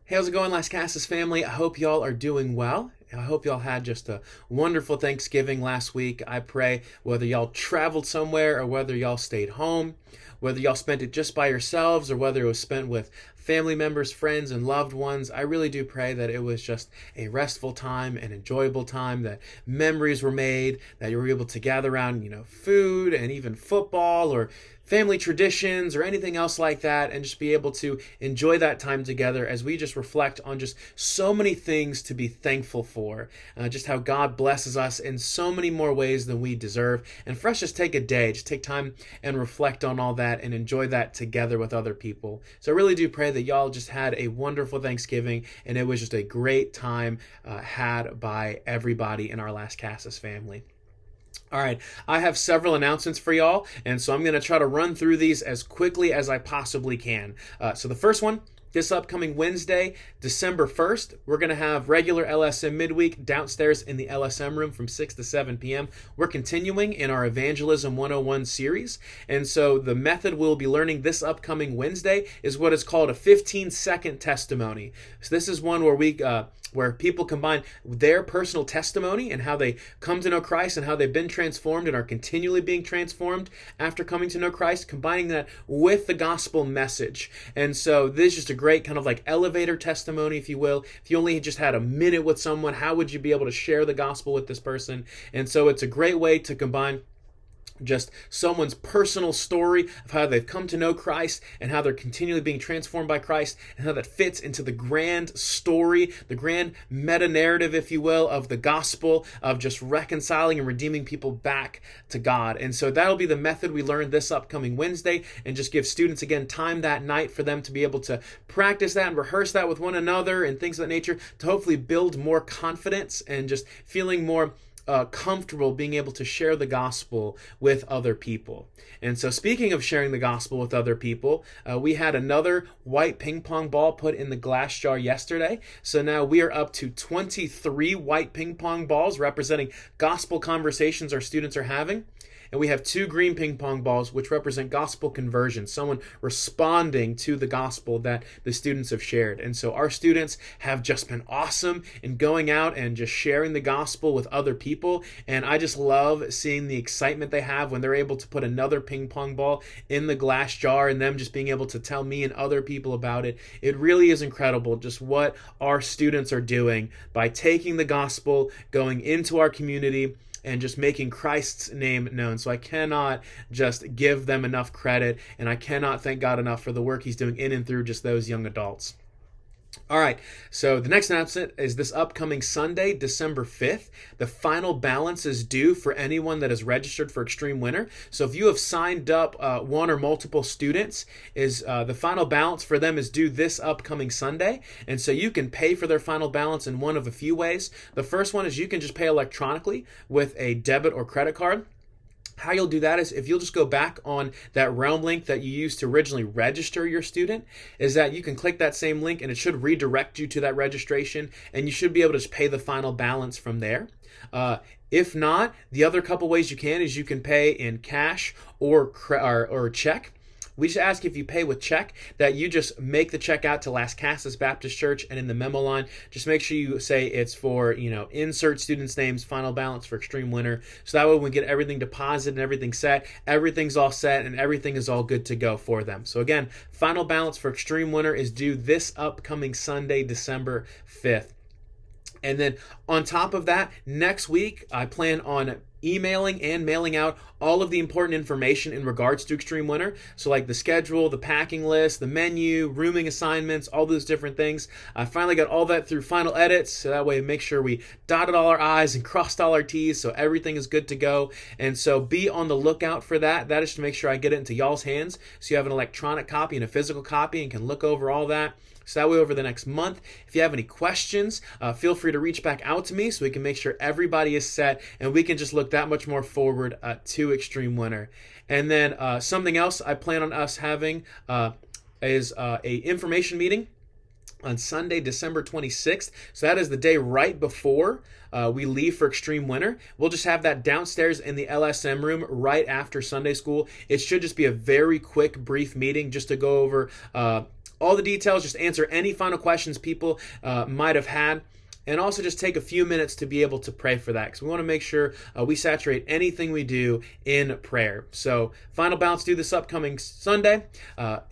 Hey, how's it going, Lascassas family? I hope y'all are doing well. I hope y'all had just a wonderful Thanksgiving last week. I pray whether y'all traveled somewhere or whether y'all stayed home, whether y'all spent it just by yourselves or whether it was spent with family members, friends, and loved ones, I really do pray that it was just a restful time, an enjoyable time, that memories were made, that you were able to gather around, food and even football or family traditions or anything else like that, and just be able to enjoy that time together as we just reflect on just so many things to be thankful for, just how God blesses us in so many more ways than we deserve. And for us, just take a day, just take time and reflect on all that and enjoy that together with other people. So I really do pray that y'all just had a wonderful Thanksgiving, and it was just a great time had by everybody in our Lascassas family. All right, I have several announcements for y'all, and so I'm going to try to run through these as quickly as I possibly can. So the first one, this upcoming Wednesday, December 1st, we're going to have regular LSM midweek downstairs in the LSM room from 6 to 7 p.m. We're continuing in our Evangelism 101 series, and so the method we'll be learning this upcoming Wednesday is what is called a 15-second testimony. So this is one where people combine their personal testimony and how they come to know Christ and how they've been transformed and are continually being transformed after coming to know Christ, combining that with the gospel message. And so this is just a great kind of like elevator testimony, if you will. If you only just had a minute with someone, how would you be able to share the gospel with this person? And so it's a great way to combine just someone's personal story of how they've come to know Christ and how they're continually being transformed by Christ, and how that fits into the grand story, the grand meta-narrative, if you will, of the gospel, of just reconciling and redeeming people back to God. And so that'll be the method we learn this upcoming Wednesday, and just give students, again, time that night for them to be able to practice that and rehearse that with one another and things of that nature, to hopefully build more confidence and just feeling more comfortable being able to share the gospel with other people. And so speaking of sharing the gospel with other people, we had another white ping pong ball put in the glass jar yesterday. So now we are up to 23 white ping pong balls representing gospel conversations our students are having. And we have 2 green ping pong balls, which represent gospel conversion, someone responding to the gospel that the students have shared. And so our students have just been awesome in going out and just sharing the gospel with other people. And I just love seeing the excitement they have when they're able to put another ping pong ball in the glass jar and them just being able to tell me and other people about it. It really is incredible just what our students are doing by taking the gospel, going into our community, and just making Christ's name known. So I cannot just give them enough credit, and I cannot thank God enough for the work he's doing in and through just those young adults. All right, so the next announcement is this upcoming Sunday, December 5th. The final balance is due for anyone that is registered for Extreme Winter. So if you have signed up one or multiple students, the final balance for them is due this upcoming Sunday. And so you can pay for their final balance in one of a few ways. The first one is you can just pay electronically with a debit or credit card. How you'll do that is if you'll just go back on that Realm link that you used to originally register your student, is that you can click that same link and it should redirect you to that registration, and you should be able to just pay the final balance from there. If not, the other couple ways you can is you can pay in cash or check. We just ask if you pay with check that you just make the check out to Lascassas Baptist Church, and in the memo line, just make sure you say it's for, insert students' names, final balance for Extreme Winter. So that way when we get everything deposited and everything set, everything's all set and everything is all good to go for them. So again, final balance for Extreme Winter is due this upcoming Sunday, December 5th. And then on top of that, next week, I plan on emailing and mailing out all of the important information in regards to Extreme Winter. So like the schedule, the packing list, the menu, rooming assignments, all those different things. I finally got all that through final edits, so that way make sure we dotted all our I's and crossed all our T's, so everything is good to go. And so be on the lookout for that. That is to make sure I get it into y'all's hands, so you have an electronic copy and a physical copy and can look over all that. So that way over the next month, if you have any questions, feel free to reach back out to me so we can make sure everybody is set and we can just look that much more forward to Extreme Winter. And then something else I plan on us having is a information meeting on Sunday, December 26th. So that is the day right before we leave for Extreme Winter. We'll just have that downstairs in the LSM room right after Sunday school. It should just be a very quick, brief meeting just to go over all the details, just answer any final questions people might have had. And also just take a few minutes to be able to pray for that, because we want to make sure we saturate anything we do in prayer. So final bounce due this upcoming Sunday.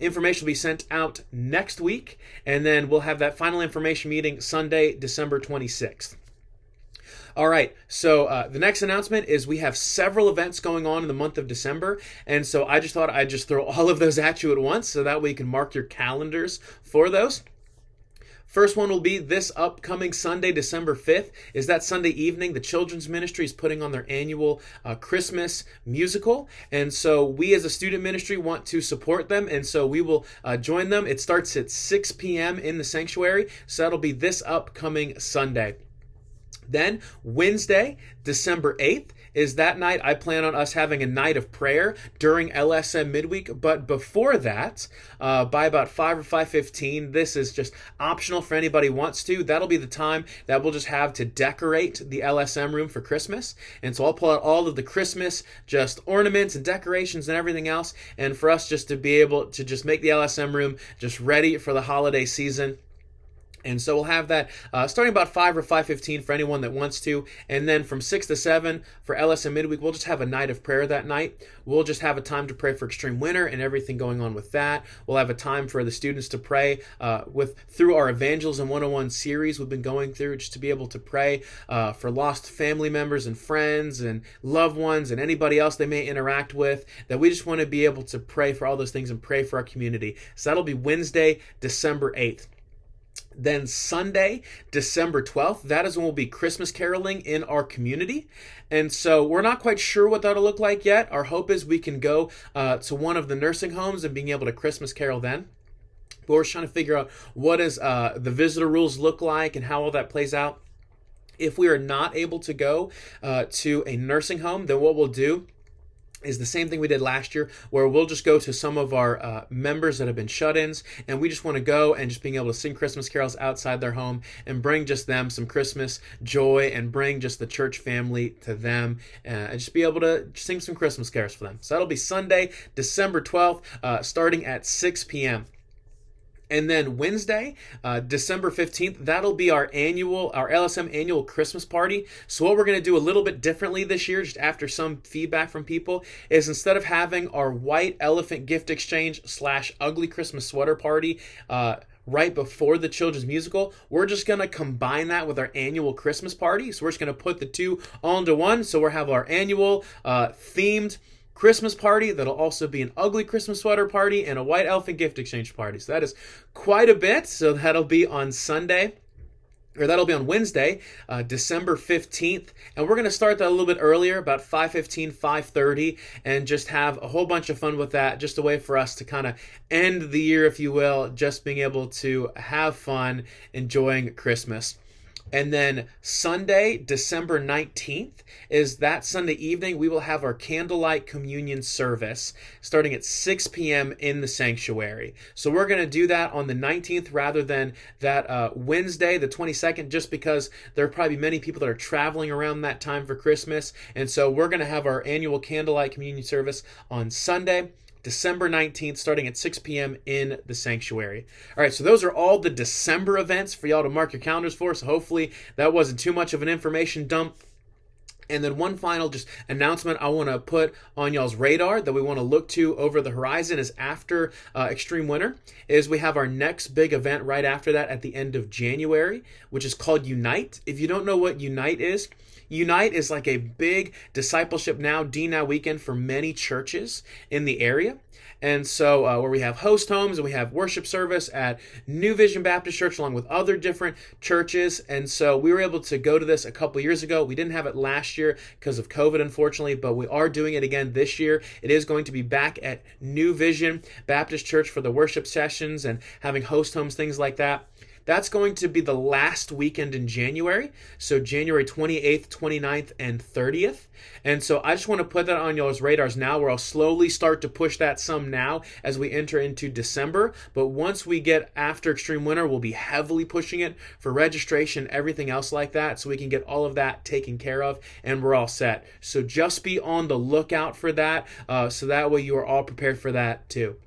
Information will be sent out next week, and then we'll have that final information meeting Sunday, December 26th. All right, so the next announcement is we have several events going on in the month of December, and so I just thought I'd just throw all of those at you at once so that way you can mark your calendars for those. First one will be this upcoming Sunday, December 5th. Is that Sunday evening, the children's ministry is putting on their annual Christmas musical. And so we as a student ministry want to support them. And so we will join them. It starts at 6 p.m. in the sanctuary. So that'll be this upcoming Sunday. Then Wednesday, December 8th, is that night. I plan on us having a night of prayer during LSM midweek. But before that, by about 5 or 5:15, this is just optional for anybody who wants to. That'll be the time that we'll just have to decorate the LSM room for Christmas. And so I'll pull out all of the Christmas just ornaments and decorations and everything else. And for us just to be able to just make the LSM room just ready for the holiday season. And so we'll have that starting about 5 or 5:15 for anyone that wants to. And then from 6 to 7 for LSM midweek, we'll just have a night of prayer that night. We'll just have a time to pray for extreme winter and everything going on with that. We'll have a time for the students to pray through our Evangelism 101 series we've been going through, just to be able to pray for lost family members and friends and loved ones and anybody else they may interact with, that we just want to be able to pray for all those things and pray for our community. So that'll be Wednesday, December 8th. Then Sunday, December 12th, that is when we'll be Christmas caroling in our community. And so we're not quite sure what that'll look like yet. Our hope is we can go to one of the nursing homes and being able to Christmas carol then. But we're trying to figure out what does the visitor rules look like and how all that plays out. If we are not able to go to a nursing home, then what we'll do is the same thing we did last year, where we'll just go to some of our members that have been shut-ins, and we just want to go and just being able to sing Christmas carols outside their home and bring just them some Christmas joy and bring just the church family to them and just be able to sing some Christmas carols for them. So that'll be Sunday, December 12th, starting at 6 p.m. And then Wednesday, December 15th, that'll be our LSM annual Christmas party. So what we're going to do a little bit differently this year, just after some feedback from people, is instead of having our white elephant gift exchange / ugly Christmas sweater party right before the children's musical, we're just going to combine that with our annual Christmas party. So we're just going to put the two all into one. So we'll have our annual themed Christmas party that'll also be an ugly Christmas sweater party and a white elephant gift exchange party. So that is quite a bit. So that'll be on Wednesday, December 15th. And we're going to start that a little bit earlier, about 5:15, 5:30, and just have a whole bunch of fun with that. Just a way for us to kind of end the year, if you will, just being able to have fun enjoying Christmas. And then Sunday, December 19th, is that Sunday evening, we will have our candlelight communion service starting at 6 p.m. in the sanctuary. So we're going to do that on the 19th rather than that Wednesday, the 22nd, just because there are probably many people that are traveling around that time for Christmas. And so we're going to have our annual candlelight communion service on Sunday, December 19th, starting at 6 p.m. in the sanctuary. All right, so those are all the December events for y'all to mark your calendars for. So hopefully that wasn't too much of an information dump. And then one final just announcement I want to put on y'all's radar that we want to look to over the horizon is after Extreme Winter, is we have our next big event right after that at the end of January, which is called Unite. If you don't know what Unite is like a big discipleship now, D-Now weekend for many churches in the area. And so where we have host homes and we have worship service at New Vision Baptist Church along with other different churches. And so we were able to go to this a couple years ago. We didn't have it last year because of COVID, unfortunately, but we are doing it again this year. It is going to be back at New Vision Baptist Church for the worship sessions and having host homes, things like that. That's going to be the last weekend in January, so January 28th, 29th, and 30th. And so I just want to put that on y'all's radars now, where I'll slowly start to push that some now as we enter into December. But once we get after Extreme Winter, we'll be heavily pushing it for registration, everything else like that, so we can get all of that taken care of, and we're all set. So just be on the lookout for that, so that way you are all prepared for that too.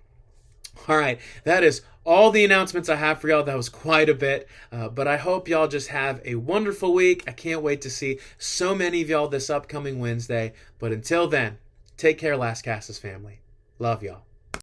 All right, that is all the announcements I have for y'all. That was quite a bit, but I hope y'all just have a wonderful week. I can't wait to see so many of y'all this upcoming Wednesday. But until then, take care, Lascassas family. Love y'all.